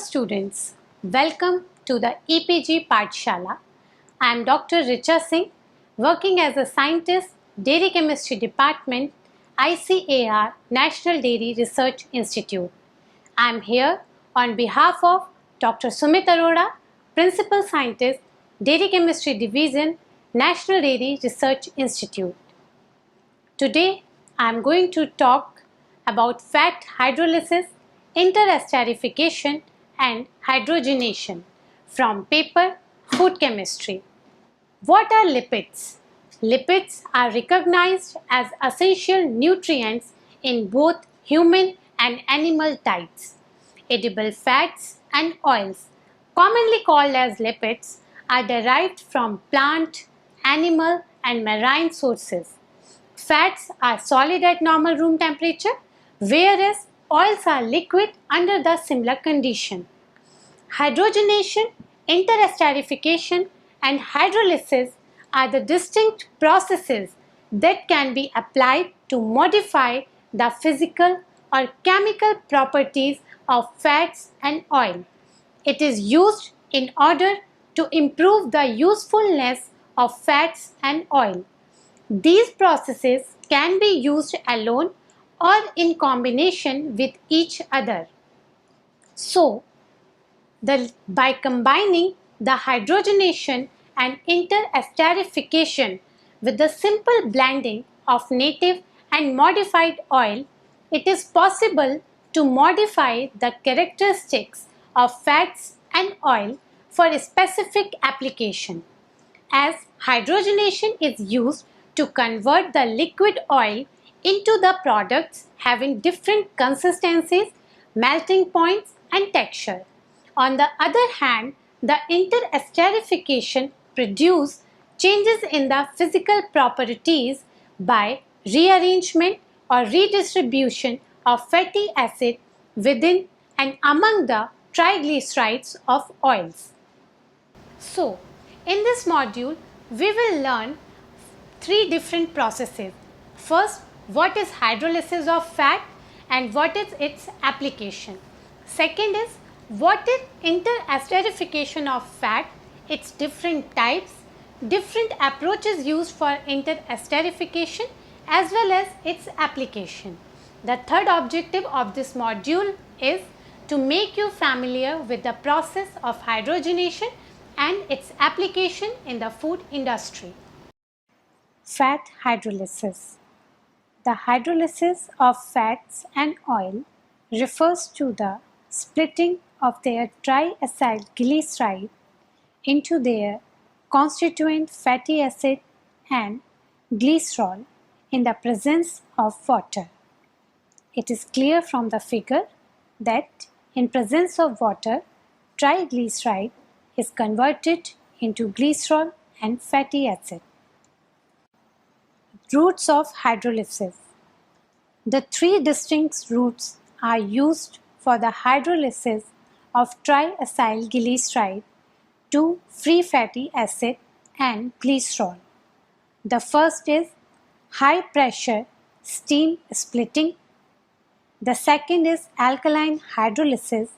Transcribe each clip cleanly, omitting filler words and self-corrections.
students, welcome to the EPG Pathshala. I am Dr. Richa Singh, working as a scientist, Dairy Chemistry Department, ICAR, National Dairy Research Institute. I am here on behalf of Dr. Sumit Arora, Principal Scientist, Dairy Chemistry Division, National Dairy Research Institute. Today, I am going to talk about fat hydrolysis, interesterification and hydrogenation from paper Food Chemistry. What are lipids? Lipids are recognized as essential nutrients in both human and animal diets. Edible fats and oils, commonly called as lipids, are derived from plant, animal and marine sources. Fats are solid at normal room temperature, whereas oils are liquid under the similar condition. Hydrogenation, interesterification and hydrolysis are the distinct processes that can be applied to modify the physical or chemical properties of fats and oil. It is used in order to improve the usefulness of fats and oil. These processes can be used alone or in combination with each other. So, by combining the hydrogenation and interesterification with the simple blending of native and modified oil, it is possible to modify the characteristics of fats and oil for a specific application. As hydrogenation is used to convert the liquid oil into the products having different consistencies, melting points and texture. On the other hand, the interesterification produces changes in the physical properties by rearrangement or redistribution of fatty acid within and among the triglycerides of oils. So, in this module, we will learn three different processes. First, what is hydrolysis of fat and what is its application. Second is what is interesterification of fat, its different types, different approaches used for interesterification as well as its application. The third objective of this module is to make you familiar with the process of hydrogenation and its application in the food industry. Fat hydrolysis. The hydrolysis of fats and oil refers to the splitting of their triacylglyceride into their constituent fatty acid and glycerol in the presence of water. It is clear from the figure that in presence of water, triglyceride is converted into glycerol and fatty acid. Routes of hydrolysis. The three distinct routes are used for the hydrolysis of triacylglyceride to free fatty acid and glycerol. The first is high pressure steam splitting. The second is alkaline hydrolysis,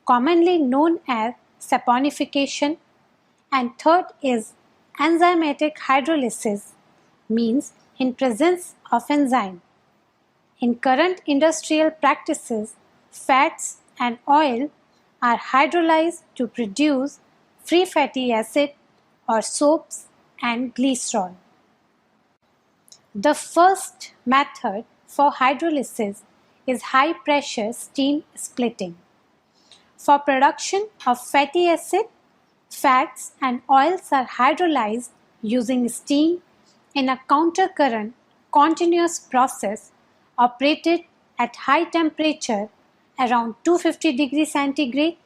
commonly known as saponification, and third is enzymatic hydrolysis, means in presence of enzyme. In current industrial practices, fats and oil are hydrolyzed to produce free fatty acid or soaps and glycerol. The first method for hydrolysis is high pressure steam splitting. For production of fatty acid, fats and oils are hydrolyzed using steam in a countercurrent continuous process operated at high temperature around 250 degrees centigrade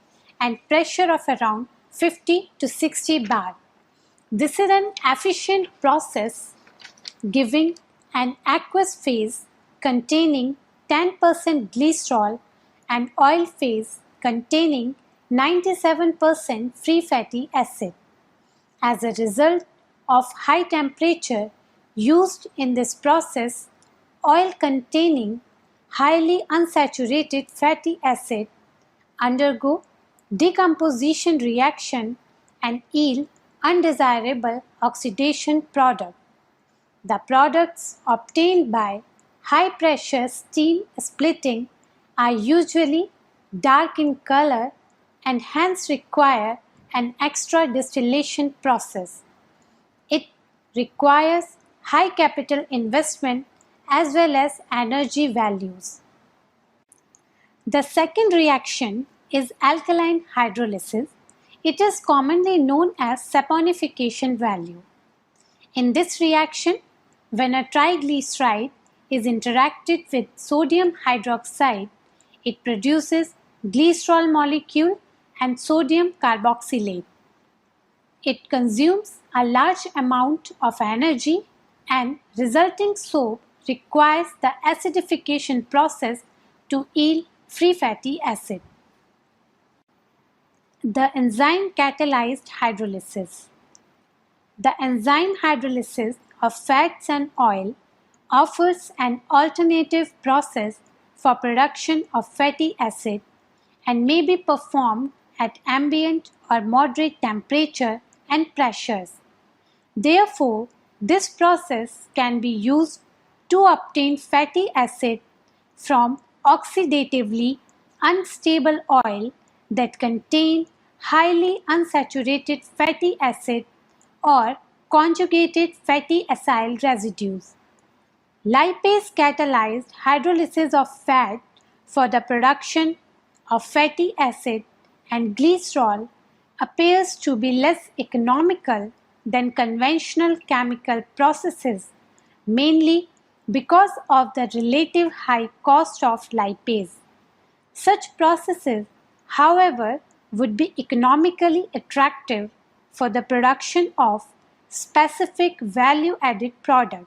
and pressure of around 50 to 60 bar. This is an efficient process giving an aqueous phase containing 10% glycerol and oil phase containing 97% free fatty acid. As a result of high temperature used in this process, oil containing highly unsaturated fatty acid undergo decomposition reaction and yield undesirable oxidation product. The products obtained by high pressure steam splitting are usually dark in color and hence require an extra distillation process. It requires high capital investment as well as energy values. The second reaction is alkaline hydrolysis. It is commonly known as saponification value. In this reaction, when a triglyceride is interacted with sodium hydroxide, it produces glycerol molecule and sodium carboxylate. It consumes a large amount of energy and resulting soap requires the acidification process to yield free fatty acid. The enzyme catalyzed hydrolysis. The enzyme hydrolysis of fats and oil offers an alternative process for production of fatty acid and may be performed at ambient or moderate temperature and pressures. Therefore, this process can be used to obtain fatty acid from oxidatively unstable oil that contain highly unsaturated fatty acid or conjugated fatty acyl residues. Lipase catalyzed hydrolysis of fat for the production of fatty acid and glycerol appears to be less economical than conventional chemical processes, mainly because of the relative high cost of lipase. Such processes, however, would be economically attractive for the production of specific value-added product.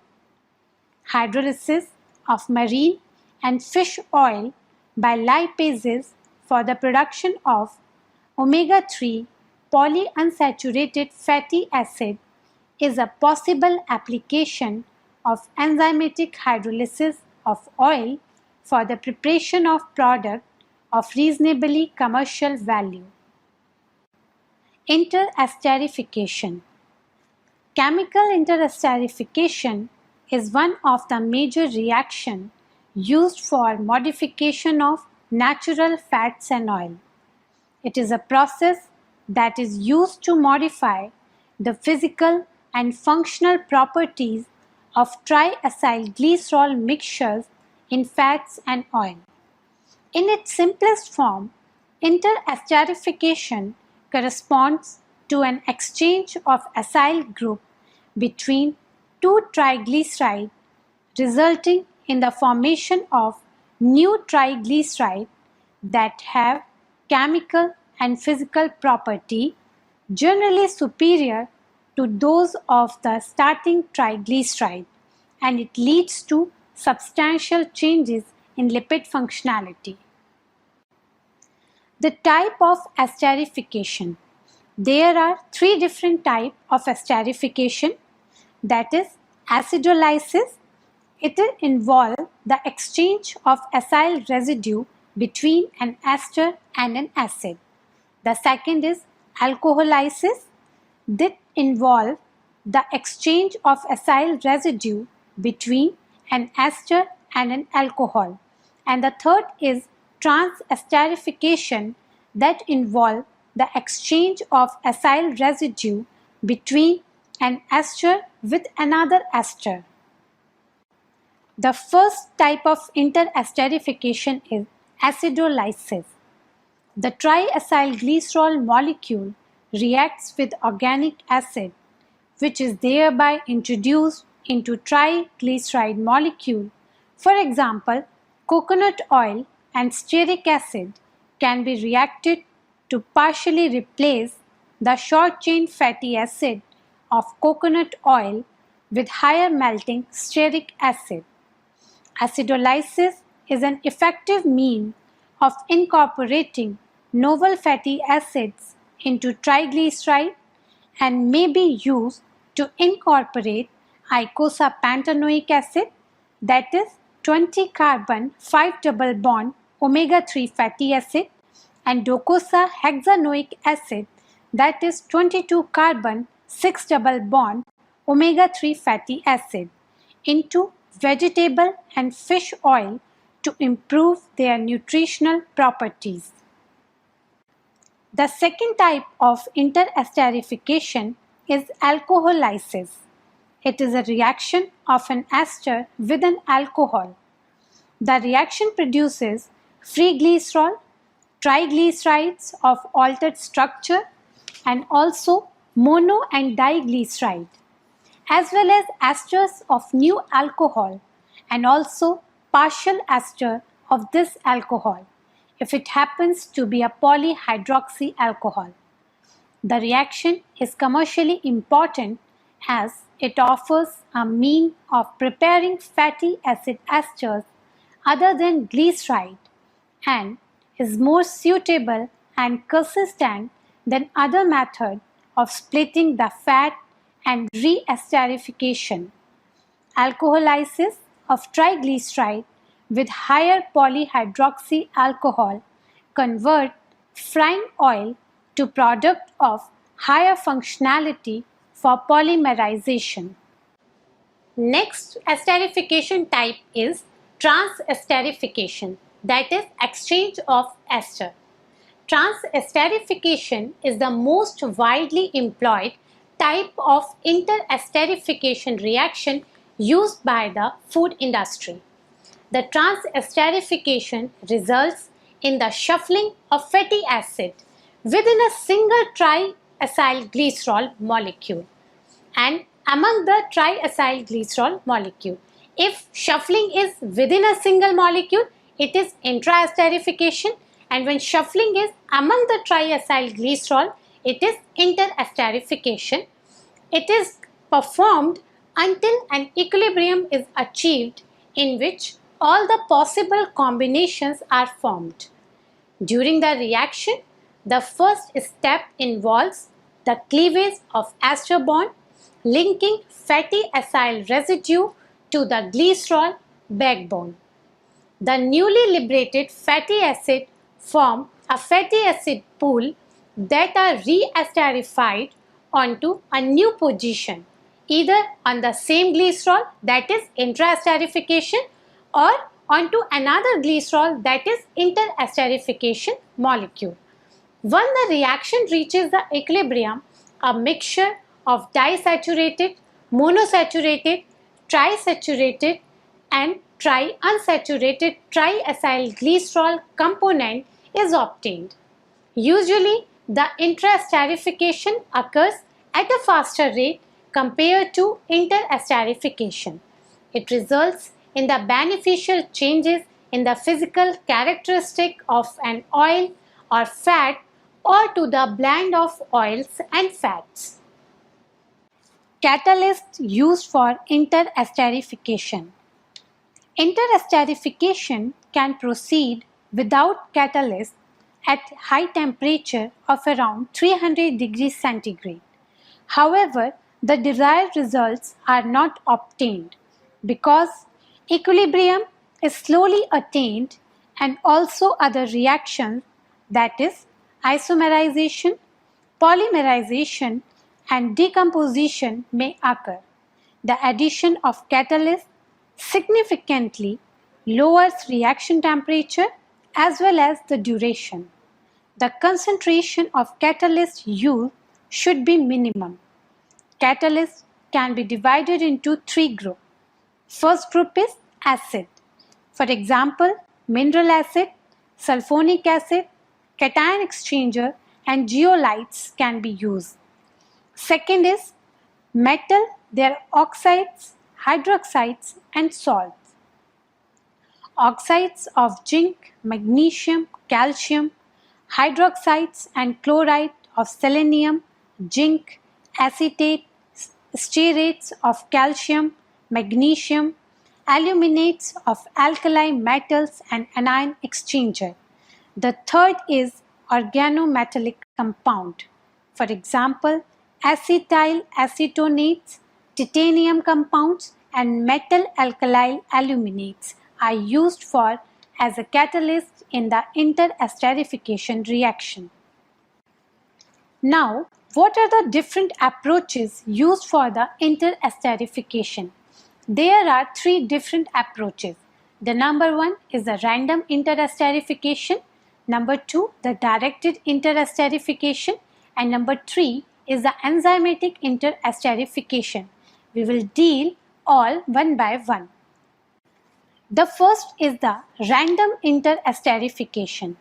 Hydrolysis of marine and fish oil by lipases for the production of omega-3 polyunsaturated fatty acid is a possible application of enzymatic hydrolysis of oil for the preparation of product of reasonably commercial value. Interesterification. Chemical interesterification is one of the major reactions used for modification of natural fats and oil. It is a process that is used to modify the physical and functional properties of triacylglycerol mixtures in fats and oil. In its simplest form, interesterification corresponds to an exchange of acyl group between two triglycerides, resulting in the formation of new triglycerides that have chemical and physical property generally superior to those of the starting triglyceride, and it leads to substantial changes in lipid functionality. The type of esterification. There are three different types of esterification, that is acidolysis. It involves the exchange of acyl residue between an ester and an acid. The second is alcoholysis. That involves the exchange of acyl residue between an ester and an alcohol. And the third is transesterification, that involves the exchange of acyl residue between an ester with another ester. The first type of interesterification is acidolysis. The triacylglycerol molecule reacts with organic acid, which is thereby introduced into triglyceride molecule. For example, coconut oil and stearic acid can be reacted to partially replace the short-chain fatty acid of coconut oil with higher melting stearic acid. Acidolysis is an effective means of incorporating novel fatty acids into triglyceride and may be used to incorporate icosapentaenoic acid, that is 20 carbon 5 double bond omega-3 fatty acid, and docosahexaenoic acid, that is 22 carbon 6 double bond omega-3 fatty acid, into vegetable and fish oil to improve their nutritional properties. The second type of interesterification is alcoholysis. It is a reaction of an ester with an alcohol. The reaction produces free glycerol, triglycerides of altered structure, and also mono and diglyceride, as well as esters of new alcohol and also partial ester of this alcohol if it happens to be a polyhydroxy alcohol. The reaction is commercially important as it offers a mean of preparing fatty acid esters other than glyceride and is more suitable and consistent than other method of splitting the fat and re-esterification. Alcoholysis of triglyceride with higher polyhydroxy alcohol convert frying oil to product of higher functionality for polymerization. Next esterification type is transesterification, that is exchange of ester. Transesterification is the most widely employed type of interesterification reaction used by the food industry. The transesterification results in the shuffling of fatty acid within a single triacyl glycerol molecule and among the triacyl glycerol molecule. If shuffling is within a single molecule, it is intraesterification, and when shuffling is among the triacyl glycerol, it is interesterification. It is performed until an equilibrium is achieved in which all the possible combinations are formed. During the reaction, the first step involves the cleavage of ester bond linking fatty acyl residue to the glycerol backbone. The newly liberated fatty acid form a fatty acid pool that are re-esterified onto a new position, either on the same glycerol, that is intraesterification, or onto another glycerol, that is interesterification molecule. When the reaction reaches the equilibrium, a mixture of disaturated, monosaturated, trisaturated and triunsaturated triacyl glycerol component is obtained. Usually, the intraesterification occurs at a faster rate compared to interesterification. It results in the beneficial changes in the physical characteristic of an oil or fat or to the blend of oils and fats. Catalysts used for interesterification. Interesterification can proceed without catalyst at high temperature of around 300 degrees centigrade. However, the desired results are not obtained because equilibrium is slowly attained and also other reactions, that is isomerization, polymerization and decomposition may occur. The addition of catalyst significantly lowers reaction temperature as well as the duration. The concentration of catalyst used should be minimum. Catalysts can be divided into three groups. First group is acid. For example, mineral acid, sulfonic acid, cation exchanger and zeolites can be used. Second is metal, there are oxides, hydroxides and salts. Oxides of zinc, magnesium, calcium, hydroxides and chloride of selenium, zinc, acetate, stearates of calcium, magnesium, aluminates of alkali metals and anion exchanger. The third is organometallic compound. For example, acetyl acetonates, titanium compounds and metal alkyl aluminates are used for as a catalyst in the interesterification reaction. Now, what are the different approaches used for the interesterification? There are three different approaches. The number one is the random interesterification, number two, the directed interesterification, and number three is the enzymatic interesterification. We will deal all one by one. The first is the random interesterification.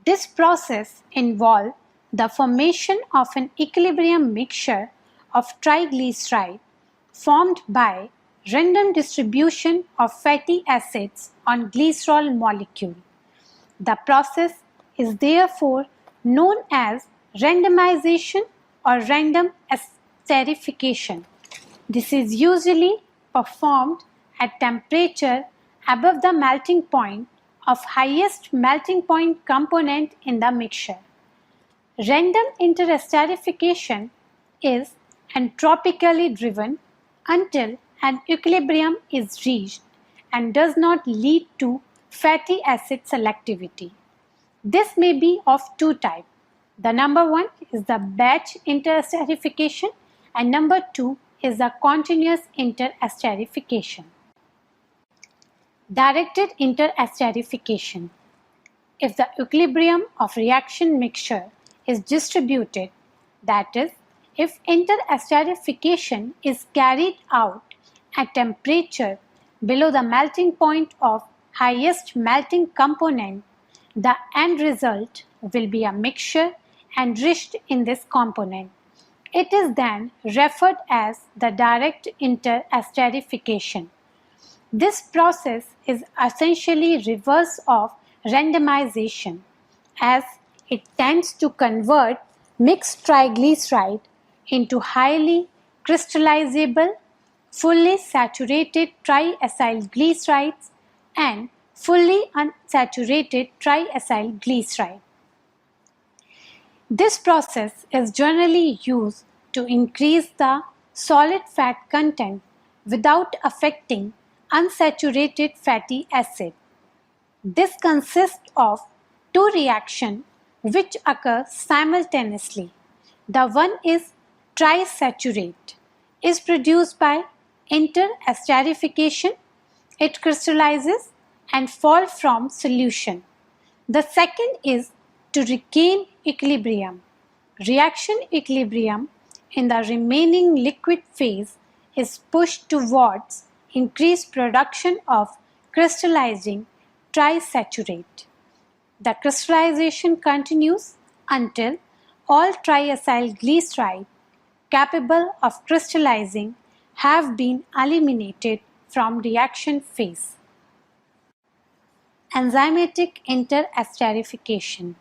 This process involves the formation of an equilibrium mixture of triglyceride formed by random distribution of fatty acids on glycerol molecule. The process is therefore known as randomization or random esterification. This is usually performed at temperature above the melting point of highest melting point component in the mixture. Random interesterification is entropically driven until an equilibrium is reached and does not lead to fatty acid selectivity. This may be of two types. The number one is the batch interesterification and number two is the continuous interesterification. Directed interesterification. If the equilibrium of reaction mixture is distributed, that is, if interesterification is carried out at temperature below the melting point of highest melting component, the end result will be a mixture enriched in this component. It is then referred as the direct interesterification. This process is essentially reverse of randomization, as it tends to convert mixed triglyceride into highly crystallizable, fully saturated triacyl glycerides and fully unsaturated triacyl glyceride. This process is generally used to increase the solid fat content without affecting unsaturated fatty acid. This consists of two reactions which occur simultaneously. The one is trisaturate, is produced by interesterification. It crystallizes and falls from solution. The second is to regain equilibrium. Reaction equilibrium in the remaining liquid phase is pushed towards increased production of crystallizing trisaturate. The crystallization continues until all triacyl glyceride capable of crystallizing have been eliminated from reaction phase. Enzymatic interesterification.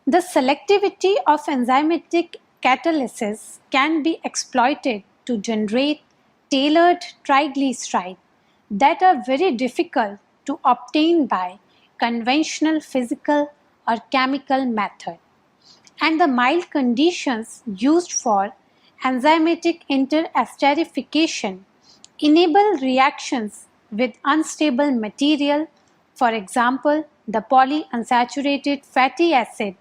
The selectivity of enzymatic catalysis can be exploited to generate tailored triglycerides that are very difficult to obtain by conventional physical or chemical method. And the mild conditions used for enzymatic interesterification enable reactions with unstable material, for example, the polyunsaturated fatty acid,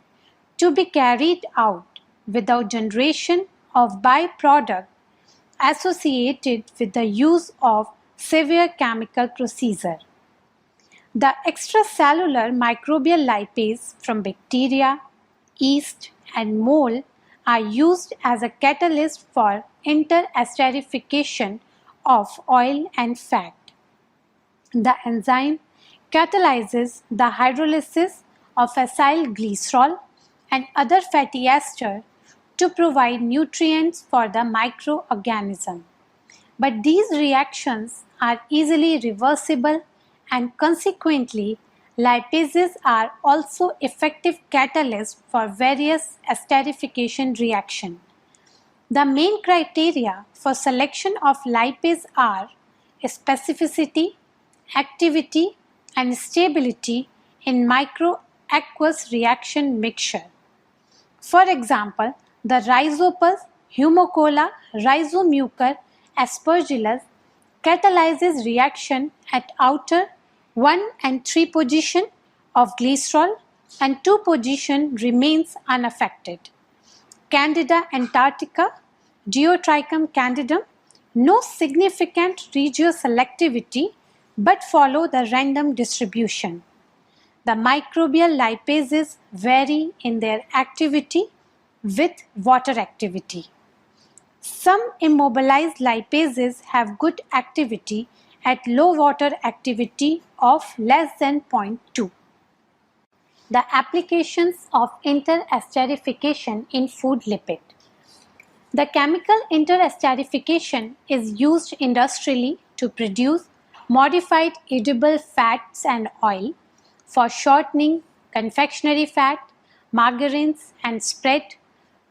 to be carried out without generation of byproduct associated with the use of severe chemical procedure. The extracellular microbial lipase from bacteria, yeast, and mold are used as a catalyst for interesterification of oil and fat. The enzyme catalyzes the hydrolysis of acyl glycerol and other fatty ester to provide nutrients for the microorganism. But these reactions are easily reversible and consequently lipases are also effective catalysts for various esterification reactions. The main criteria for selection of lipase are specificity, activity, and stability in microaqueous reaction mixture. For example, the Rhizopus humicola rhizomucor aspergillus catalyzes reaction at outer 1 and 3 position of glycerol and 2 position remains unaffected. Candida antarctica, Diotrichum candidum, no significant regioselectivity but follow the random distribution. The microbial lipases vary in their activity with water activity. Some immobilized lipases have good activity at low water activity of less than 0.2. The applications of interesterification in food lipid. The chemical interesterification is used industrially to produce modified edible fats and oil for shortening, confectionery fat, margarines and spread,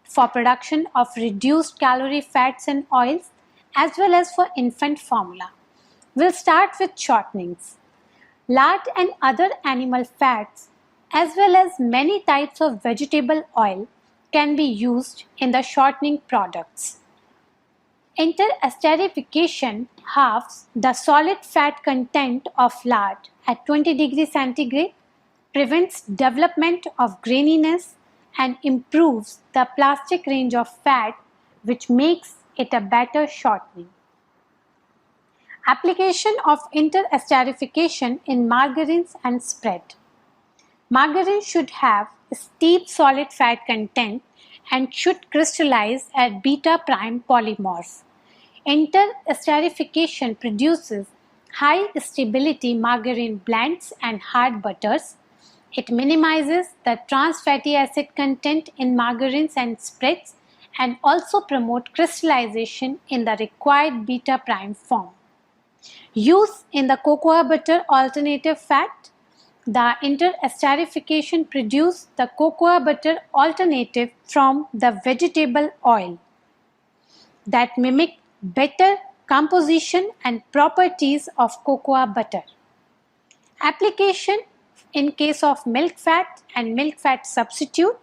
for production of reduced calorie fats and oils, as well as for infant formula. We'll start with shortenings. Lard and other animal fats, as well as many types of vegetable oil, can be used in the shortening products. Interesterification halves the solid fat content of lard at 20 degrees centigrade, prevents development of graininess and improves the plastic range of fat, which makes it a better shortening. Application of interesterification in margarines and spread. Margarine should have steep solid fat content and should crystallize at beta prime polymorph. Interesterification produces high stability margarine blends and hard butters. It minimizes the trans fatty acid content in margarines and spreads and also promote crystallization in the required beta prime form. Use in the cocoa butter alternative fat. The interesterification produces the cocoa butter alternative from the vegetable oil that mimic better composition and properties of cocoa butter. Application in case of milk fat and milk fat substitute.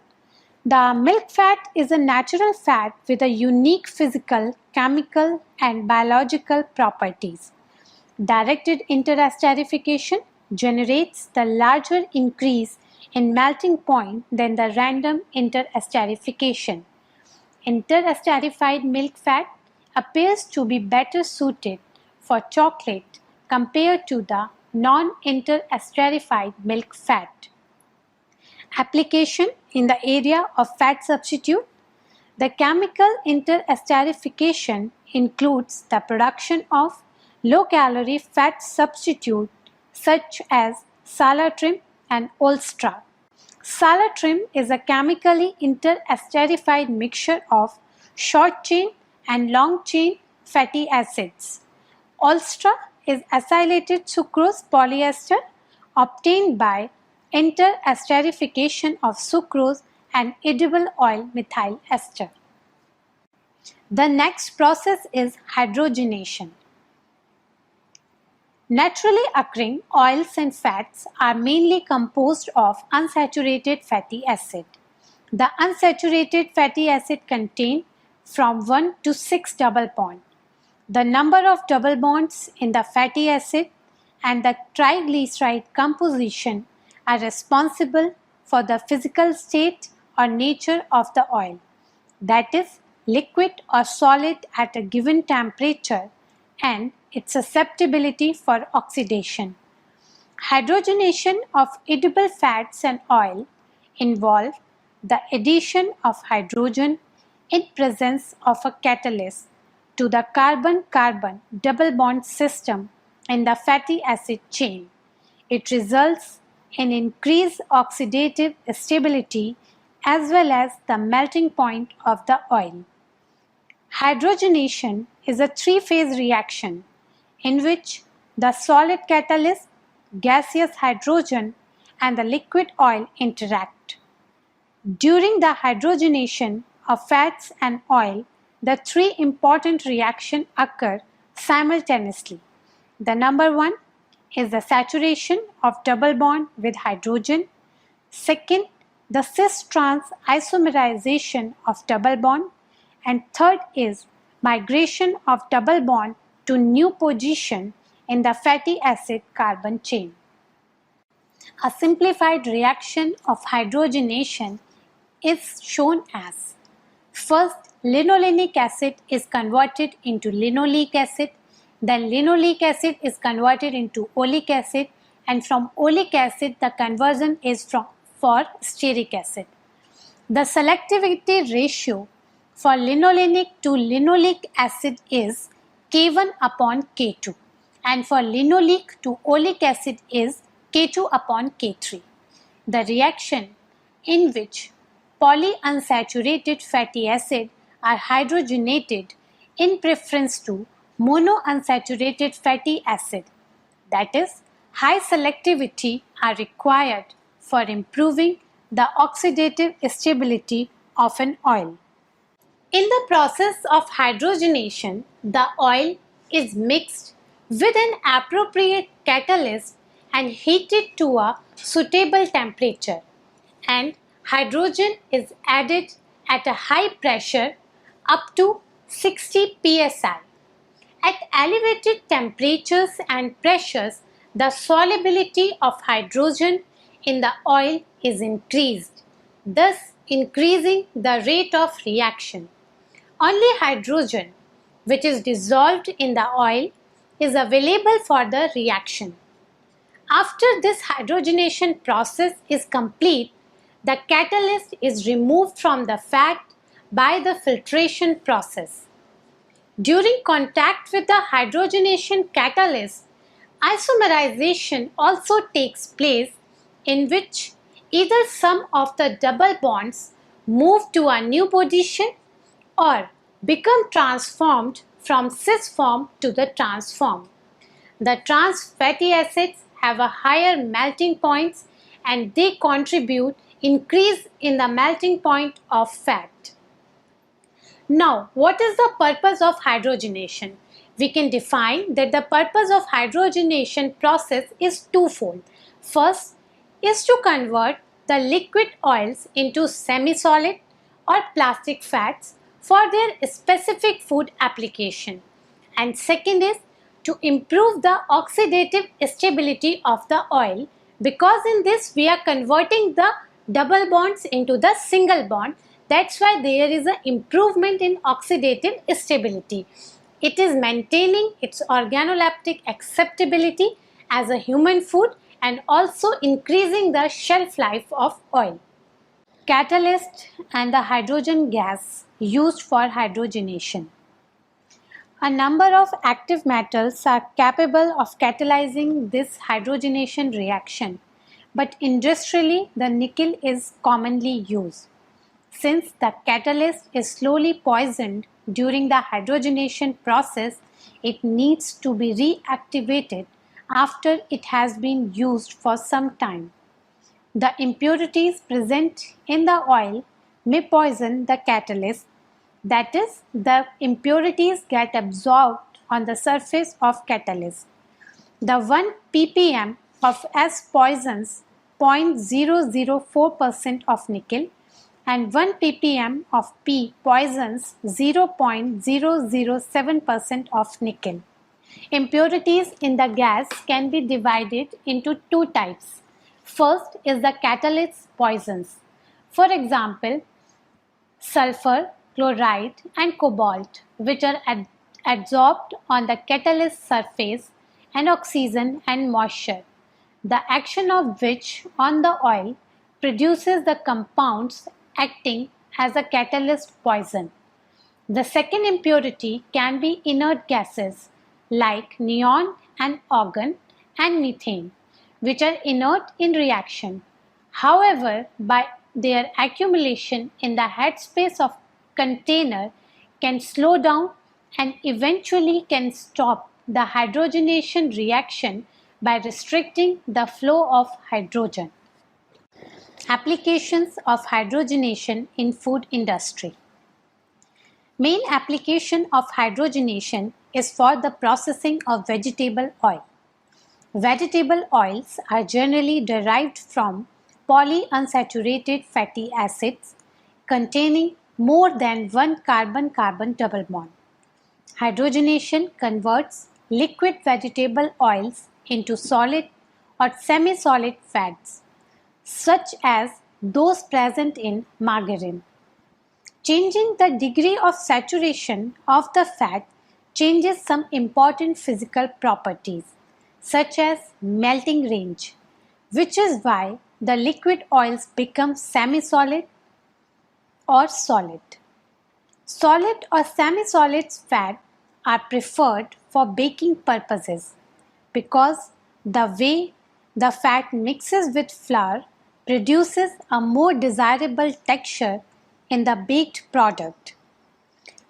The milk fat is a natural fat with a unique physical, chemical and biological properties. Directed interesterification generates the larger increase in melting point than the random interesterification. Interesterified milk fat appears to be better suited for chocolate compared to the non-interesterified milk fat. Application in the area of fat substitute. The chemical interesterification includes the production of low-calorie fat substitute such as Salatrim and Olstra. Salatrim is a chemically interesterified mixture of short-chain and long-chain fatty acids. Olstra is acylated sucrose polyester obtained by interesterification of sucrose and edible oil methyl ester. The next process is hydrogenation. Naturally occurring oils and fats are mainly composed of unsaturated fatty acid. The unsaturated fatty acid contain from 1 to 6 double bonds. The number of double bonds in the fatty acid and the triglyceride composition are responsible for the physical state or nature of the oil, that is, liquid or solid at a given temperature, and its susceptibility for oxidation. Hydrogenation of edible fats and oil involve the addition of hydrogen in presence of a catalyst to the carbon-carbon double bond system in the fatty acid chain. It results in increased oxidative stability as well as the melting point of the oil. Hydrogenation is a three-phase reaction in which the solid catalyst, gaseous hydrogen and the liquid oil interact. During the hydrogenation of fats and oil, the three important reactions occur simultaneously. The number one is the saturation of double bond with hydrogen. Second, the cis-trans isomerization of double bond. And third is migration of double bond to new position in the fatty acid carbon chain. A simplified reaction of hydrogenation is shown as: first, linolenic acid is converted into linoleic acid, then linoleic acid is converted into oleic acid, and from oleic acid the conversion is for stearic acid. The selectivity ratio for linolenic to linoleic acid is K1 upon K2, and for linoleic to oleic acid is K2 upon K3. The reaction in which polyunsaturated fatty acids are hydrogenated in preference to monounsaturated fatty acid, that is, high selectivity, are required for improving the oxidative stability of an oil. In the process of hydrogenation, the oil is mixed with an appropriate catalyst and heated to a suitable temperature, and hydrogen is added at a high pressure up to 60 psi. At elevated temperatures and pressures, the solubility of hydrogen in the oil is increased, thus increasing the rate of reaction. Only hydrogen, which is dissolved in the oil, is available for the reaction. After this hydrogenation process is complete, the catalyst is removed from the fat by the filtration process. During contact with the hydrogenation catalyst, isomerization also takes place, in which either some of the double bonds move to a new position or become transformed from cis form to the trans form. The trans fatty acids have a higher melting points, and they contribute increase in the melting point of fat. Now, what is the purpose of hydrogenation? We can define that the purpose of hydrogenation process is twofold. First is to convert the liquid oils into semi-solid or plastic fats for their specific food application. And second is to improve the oxidative stability of the oil, because in this we are converting the double bonds into the single bond. That's why there is an improvement in oxidative stability. It is maintaining its organoleptic acceptability as a human food and also increasing the shelf life of oil. Catalyst and the hydrogen gas used for hydrogenation. A number of active metals are capable of catalyzing this hydrogenation reaction, but industrially the nickel is commonly used. Since the catalyst is slowly poisoned during the hydrogenation process, it needs to be reactivated after it has been used for some time. The impurities present in the oil may poison the catalyst, that is, the impurities get absorbed on the surface of catalyst. The 1 ppm of S poisons 0.004% of nickel, and 1 ppm of P poisons 0.007% of nickel. Impurities in the gas can be divided into two types. First is the catalyst poisons. For example, sulfur, chloride and cobalt, which are adsorbed on the catalyst surface, and oxygen and moisture, the action of which on the oil produces the compounds acting as a catalyst poison. The second impurity can be inert gases like neon and argon and methane, which are inert in reaction. However, by their accumulation in the headspace of container can slow down and eventually can stop the hydrogenation reaction by restricting the flow of hydrogen. Applications of hydrogenation in food industry. Main application of hydrogenation is for the processing of vegetable oil. Vegetable oils are generally derived from polyunsaturated fatty acids containing more than one carbon-carbon double bond. Hydrogenation converts liquid vegetable oils into solid or semi-solid fats, such as those present in margarine. Changing the degree of saturation of the fat changes some important physical properties, such as melting range, which is why the liquid oils become semi-solid or solid. Solid or semi-solid fat are preferred for baking purposes because the way the fat mixes with flour produces a more desirable texture in the baked product.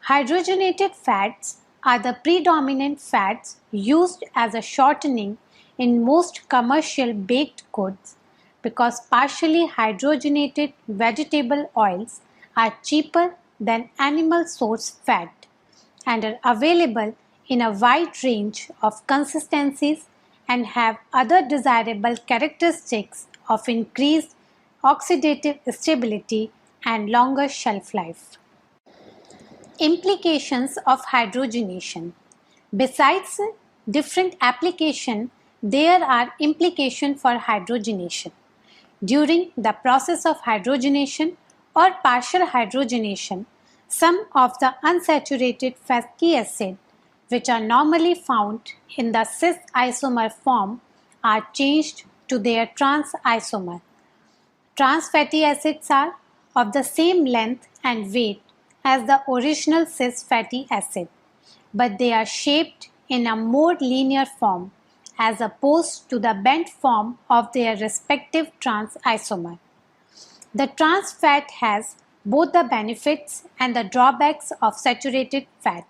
Hydrogenated fats are the predominant fats used as a shortening in most commercial baked goods because partially hydrogenated vegetable oils are cheaper than animal source fat and are available in a wide range of consistencies and have other desirable characteristics of increased oxidative stability and longer shelf life. Implications of hydrogenation. Besides different application, there are implications for hydrogenation. During the process of hydrogenation or partial hydrogenation, some of the unsaturated fatty acid, which are normally found in the cis isomer form, are changed to their trans isomer. Trans fatty acids are of the same length and weight as the original cis fatty acid, but they are shaped in a more linear form as opposed to the bent form of their respective trans isomer. The trans fat has both the benefits and the drawbacks of saturated fat.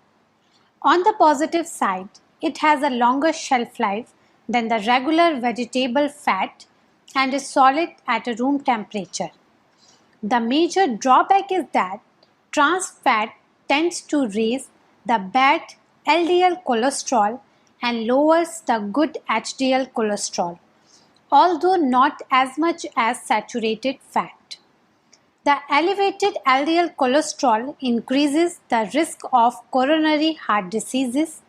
On the positive side, it has a longer shelf life than the regular vegetable fat and is solid at a room temperature. The major drawback is that trans fat tends to raise the bad LDL cholesterol and lowers the good HDL cholesterol, although not as much as saturated fat. The elevated LDL cholesterol increases the risk of coronary heart diseases.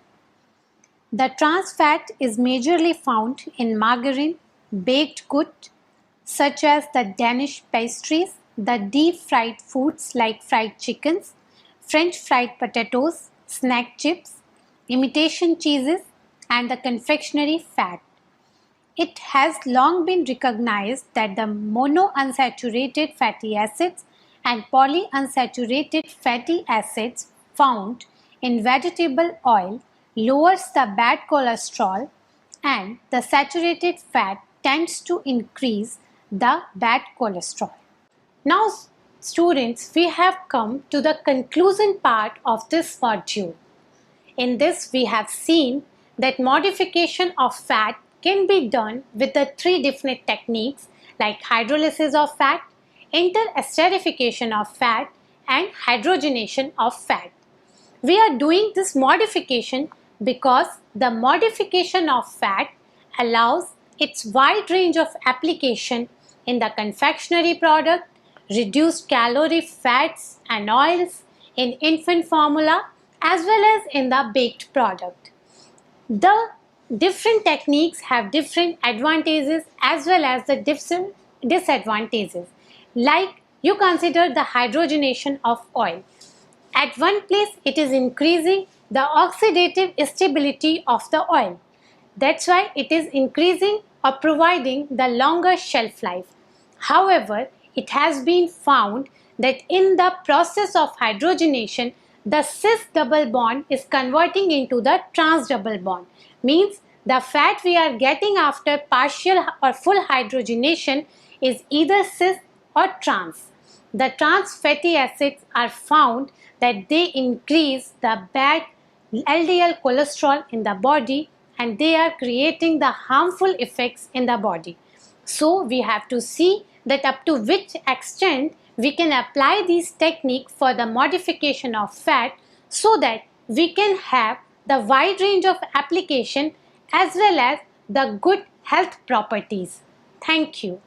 The trans fat is majorly found in margarine, baked goods such as the Danish pastries, the deep fried foods like fried chickens, French fried potatoes, snack chips, imitation cheeses, and the confectionery fat. It has long been recognized that the monounsaturated fatty acids and polyunsaturated fatty acids found in vegetable oil lowers the bad cholesterol and the saturated fat tends to increase the bad cholesterol. Now students, we have come to the conclusion part of this module. In this we have seen that modification of fat can be done with the three different techniques like hydrolysis of fat, interesterification of fat, and hydrogenation of fat. We are doing this modification because the modification of fat allows its wide range of application in the confectionery product, reduced calorie fats and oils, in infant formula, as well as in the baked product. The different techniques have different advantages as well as the different disadvantages. Like you consider the hydrogenation of oil. At one place it is increasing the oxidative stability of the oil. That's why it is increasing or providing the longer shelf life. However, it has been found that in the process of hydrogenation, the cis double bond is converting into the trans double bond. Means the fat we are getting after partial or full hydrogenation is either cis or trans. The trans fatty acids are found that they increase the bad LDL cholesterol in the body and they are creating the harmful effects in the body. So we have to see that up to which extent we can apply these techniques for the modification of fat so that we can have the wide range of application as well as the good health properties. Thank you.